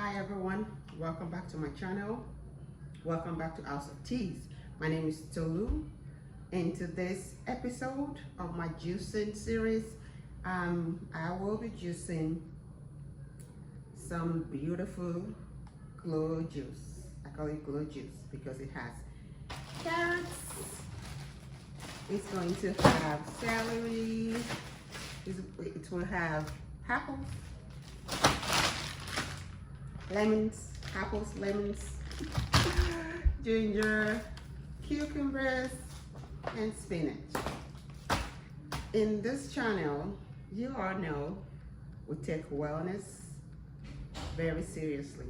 Hi everyone, welcome back to my channel. Welcome back to House of Teas. My name is Tolu. In today's episode of my juicing series, I will be juicing some beautiful glow juice. I call it glow juice because it has carrots, it's going to have celery, it will have apples, lemons, ginger, cucumbers, and spinach. In this channel, you all know we take wellness very seriously.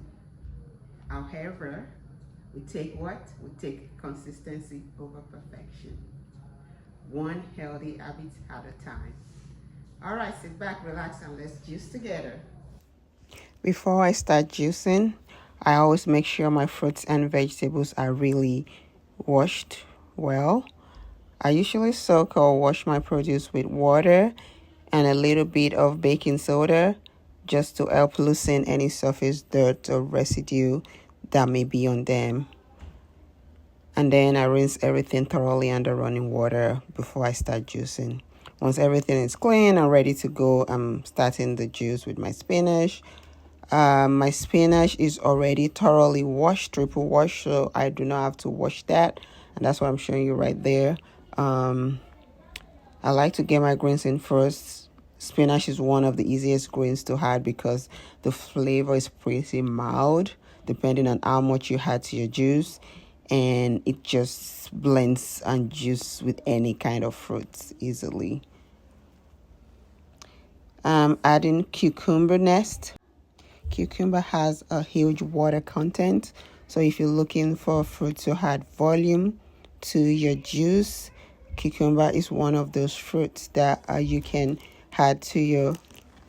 However, we take what? We take consistency over perfection. One healthy habit at a time. All right, sit back, relax, and let's juice together. Before I start juicing, I always make sure my fruits and vegetables are really washed well. I usually soak or wash my produce with water and a little bit of baking soda just to help loosen any surface dirt or residue that may be on them. And then I rinse everything thoroughly under running water before I start juicing. Once everything is clean and ready to go, I'm starting the juice with my spinach. My spinach is already thoroughly washed, triple washed, so I do not have to wash that. And that's what I'm showing you right there. I like to get my greens in first. Spinach is one of the easiest greens to add because the flavor is pretty mild, depending on how much you add to your juice. And it just blends and juice with any kind of fruits easily. Adding cucumber nest. Cucumber has a huge water content, so if you're looking for a fruit to add volume to your juice, cucumber is one of those fruits that you can add to your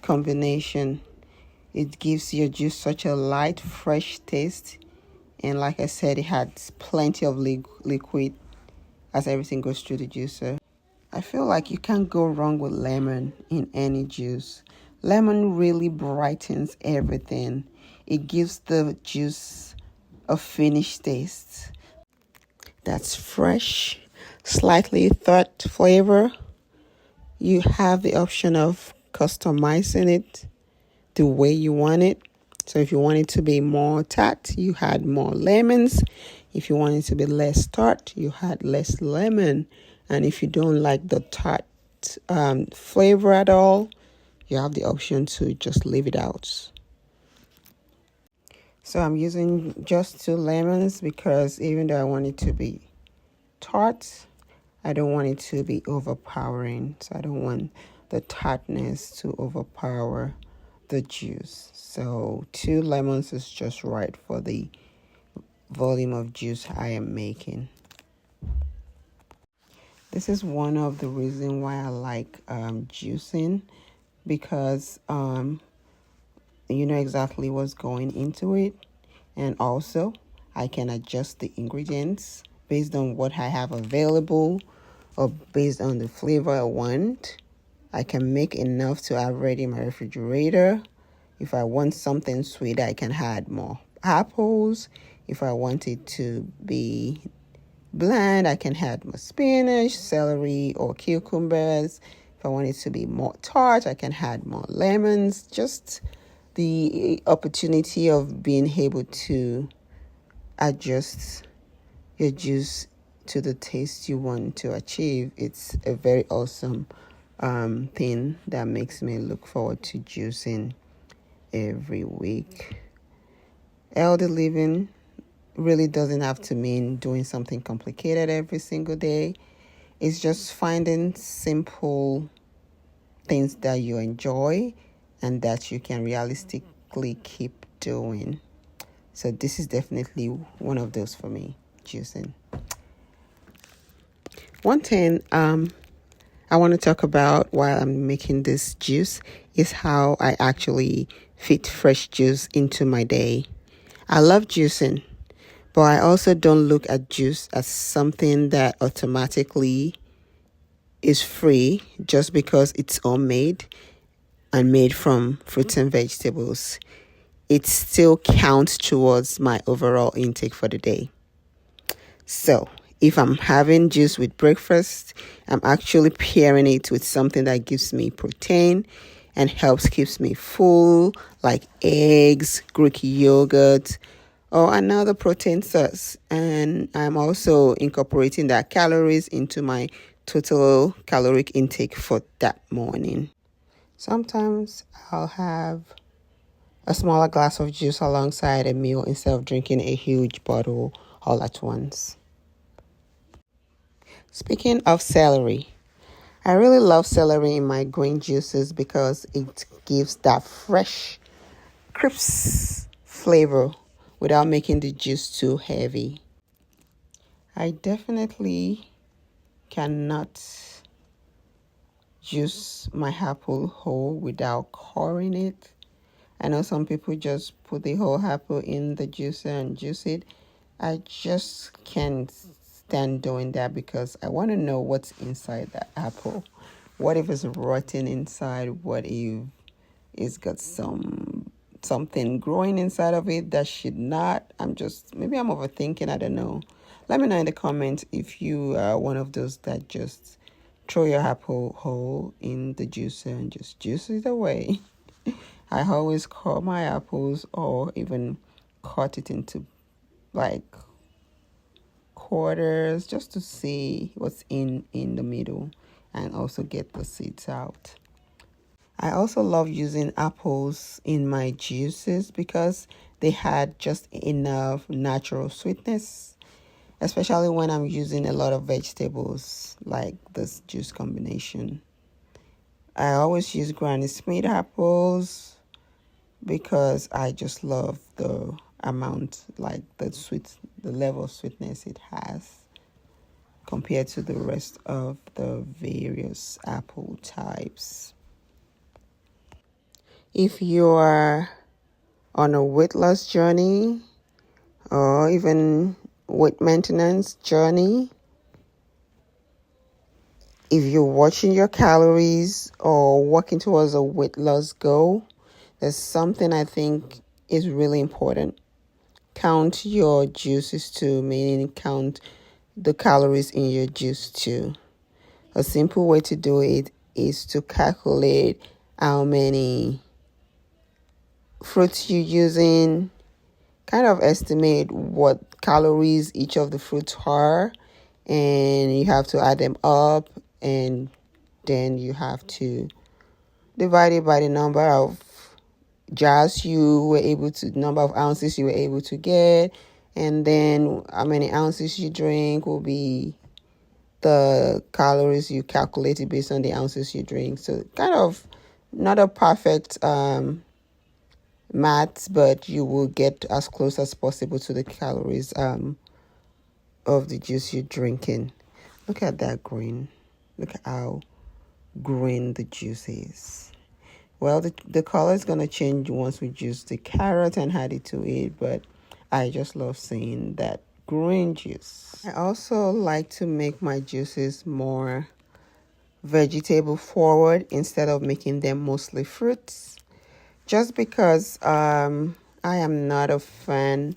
combination. It gives your juice such a light, fresh taste, and like I said, it has plenty of liquid as everything goes through the juicer. I feel like you can't go wrong with lemon in any juice. Lemon really brightens everything. It gives the juice a finished taste that's fresh, slightly tart flavor. You have the option of customizing it the way you want it. So if you want it to be more tart, you add more lemons. If you want it to be less tart, you add less lemon. And if you don't like the tart flavor at all, you have the option to just leave it out. So I'm using just 2 lemons because even though I want it to be tart, I don't want it to be overpowering. So I don't want the tartness to overpower the juice. So 2 lemons is just right for the volume of juice I am making. This is one of the reasons why I like juicing, because you know exactly what's going into it, and also I can adjust the ingredients based on what I have available or based on the flavor I want. I can make enough to have ready in my refrigerator. If I want something sweet, I can add more apples. If I want it to be bland, I can add more spinach, celery, or cucumbers. If I want it to be more tart, I can add more lemons. Just the opportunity of being able to adjust your juice to the taste you want to achieve. It's a very awesome thing that makes me look forward to juicing every week. Healthy living really doesn't have to mean doing something complicated every single day. It's just finding simple things that you enjoy and that you can realistically keep doing. So this is definitely one of those for me, juicing. One thing I want to talk about while I'm making this juice is how I actually fit fresh juice into my day. I love juicing, but I also don't look at juice as something that automatically is free just because it's homemade and made from fruits and vegetables. it still counts towards my overall intake for the day. So if I'm having juice with breakfast, I'm actually pairing it with something that gives me protein and keeps me full, like eggs, Greek yogurt, or another protein source. And I'm also incorporating that calories into my total caloric intake for that morning. Sometimes I'll have a smaller glass of juice alongside a meal instead of drinking a huge bottle all at once. Speaking of celery, I really love celery in my green juices because it gives that fresh, crisp flavor without making the juice too heavy. I definitely cannot juice my apple whole without coring it. I know some people just put the whole apple in the juicer and juice it. I just can't stand doing that because I want to know what's inside the apple. What if it's rotten inside? What if it's got something growing inside of it that should not? Maybe I'm overthinking, I don't know. Let me know in the comments if you are one of those that just throw your apple whole in the juicer and just juice it away. I always core my apples or even cut it into like quarters just to see what's in the middle and also get the seeds out. I also love using apples in my juices because they had just enough natural sweetness, especially when I'm using a lot of vegetables like this juice combination. I always use Granny Smith apples because I just love the amount, like the level of sweetness it has compared to the rest of the various apple types. If you're on a weight loss journey or even weight maintenance journey, if you're watching your calories or working towards a weight loss goal, there's something I think is really important. Count your juices too, meaning count the calories in your juice too. A simple way to do it is to calculate how many fruits you're using, kind of estimate what calories each of the fruits are, and you have to add them up, and then you have to divide it by the number of jars number of ounces you were able to get, and then how many ounces you drink will be the calories you calculated based on the ounces you drink. So kind of not a perfect maths, but you will get as close as possible to the calories of the juice you're drinking. Look at that green. Look at how green the juice is. Well, the color is going to change once we juice the carrot and add it to it, but I just love seeing that green juice. I also like to make my juices more vegetable forward instead of making them mostly fruits, just because I am not a fan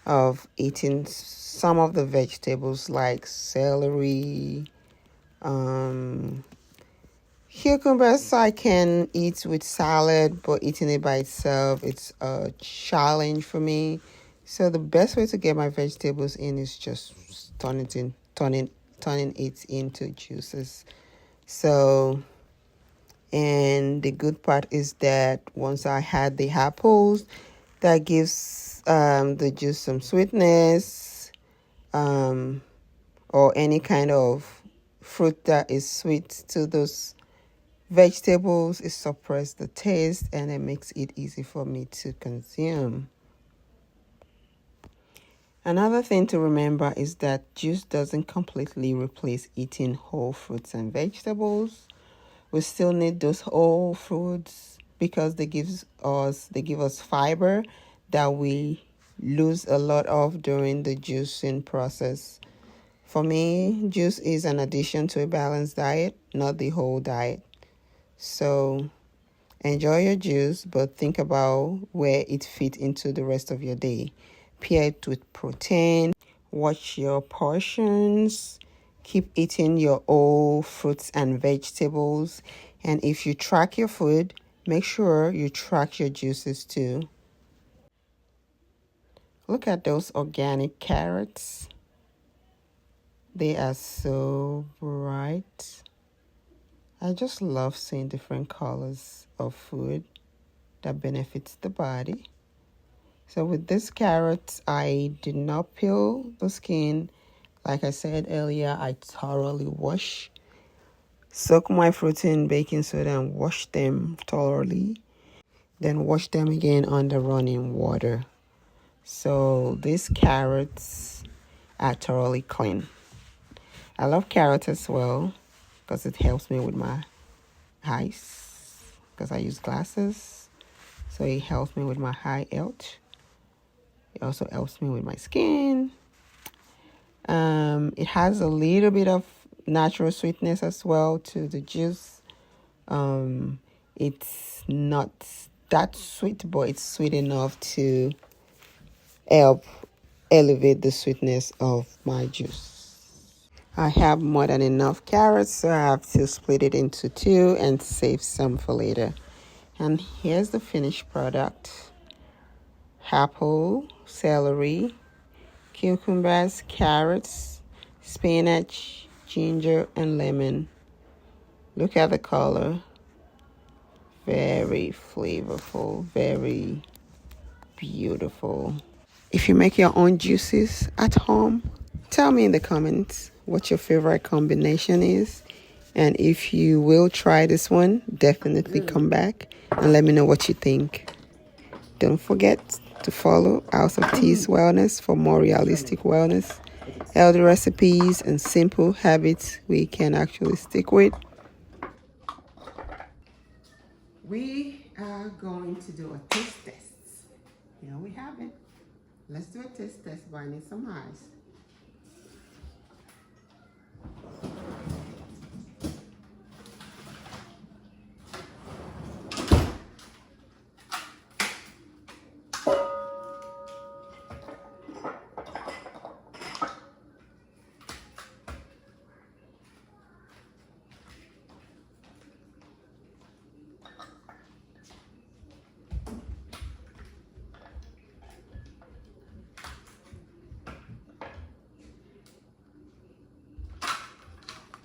of eating some of the vegetables like celery, cucumbers I can eat with salad, but eating it by itself, it's a challenge for me. So the best way to get my vegetables in is just turning it into juices. So, and the good part is that once I had the apples, that gives the juice some sweetness, or any kind of fruit that is sweet to those vegetables. It suppresses the taste and it makes it easy for me to consume. Another thing to remember is that juice doesn't completely replace eating whole fruits and vegetables. We still need those whole fruits because they give us fiber that we lose a lot of during the juicing process. For me, juice is an addition to a balanced diet, not the whole diet. So Enjoy your juice, but think about where it fits into the rest of your day. Pair it with protein. Watch your portions. Keep eating your whole fruits and vegetables. And if you track your food, make sure you track your juices too. Look at those organic carrots. They are so bright. I just love seeing different colors of food that benefits the body. So with this carrot, I did not peel the skin. Like I said earlier, I thoroughly soak my fruits in baking soda and wash them thoroughly. Then wash them again under running water. So these carrots are thoroughly clean. I love carrots as well because it helps me with my eyes because I use glasses. So it helps me with my eye health. It also helps me with my skin. It has a little bit of natural sweetness as well to the juice. It's not that sweet, but it's sweet enough to help elevate the sweetness of my juice. I have more than enough carrots, so I have to split it into two and save some for later. And here's the finished product. Apple, celery, cucumbers, carrots, spinach, ginger, and lemon. Look at the color. Very flavorful, very beautiful. If you make your own juices at home, tell me in the comments what your favorite combination is. And if you will try this one, definitely come back and let me know what you think. Don't forget to follow House of Tea's Wellness for more realistic wellness, healthy recipes, and simple habits we can actually stick with. We are going to do a taste test. Here we have it. Let's do a taste test, but I need some eyes.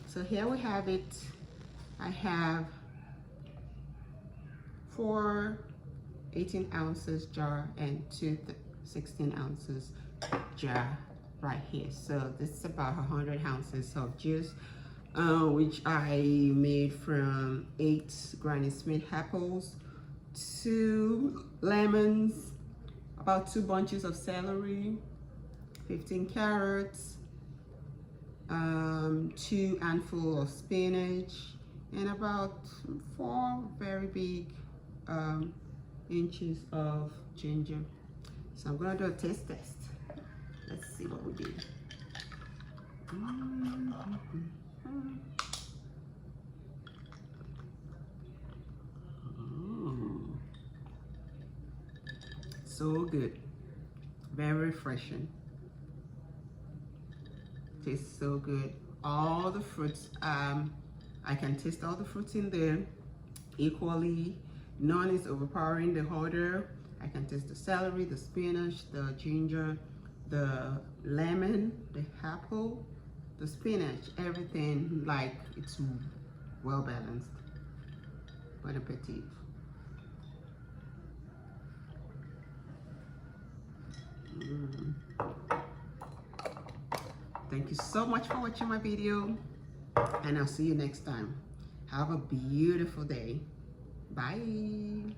So here we have it. I have 4 18 ounces jar and 2 16 ounces jar right here. So this is about 100 ounces of juice, which I made from 8 Granny Smith apples, 2 lemons, about 2 bunches of celery, 15 carrots, 2 handfuls of spinach, and about 4 very big inches of ginger. So I'm gonna do a taste test. Let's see what we did. So good, very refreshing. Tastes so good. All the fruits, I can taste all the fruits in there equally. None is overpowering the other. I can taste the celery, the spinach, the ginger, the lemon, the apple, the spinach, everything. Like, it's well balanced. Bon appetit. Thank you so much for watching my video, and I'll see you next time. Have a beautiful day. Bye.